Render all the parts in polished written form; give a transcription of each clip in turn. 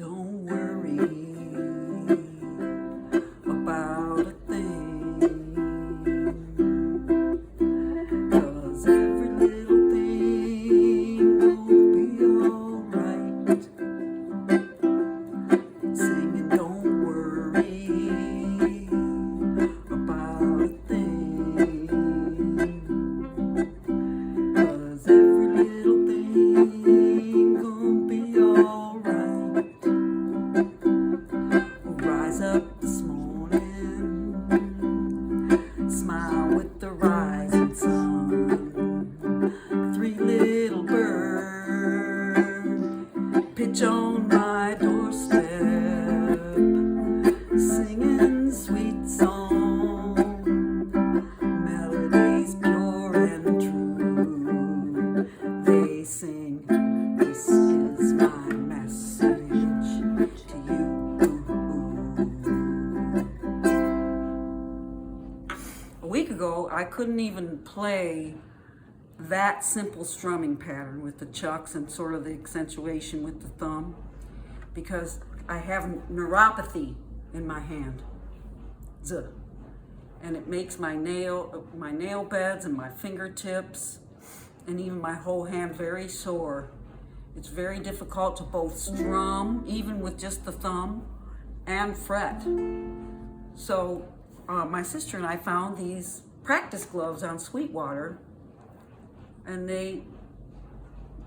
Don't worry about a thing, 'cause every little thing will be alright. Singing, don't worry about a thing, 'cause every little thing gonna be alright. Rise up this morning, smile with the rising sun. Three little birds pitch on my doorstep, singing sweet song, melodies pure and true. They sing, this is my message to you. A week ago, I couldn't even play that simple strumming pattern with the chucks and sort of the accentuation with the thumb because I have neuropathy in my hand. Zuh. And it makes my nail beds and my fingertips and even my whole hand very sore. It's very difficult to both strum, even with just the thumb, and fret. So my sister and I found these practice gloves on Sweetwater, and they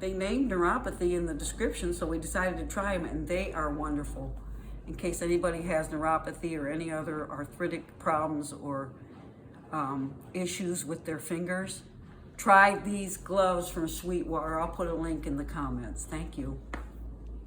named neuropathy in the description, so we decided to try them, and they are wonderful. In case anybody has neuropathy or any other arthritic problems or issues with their fingers, try these gloves from Sweetwater. I'll put a link in the comments. Thank you.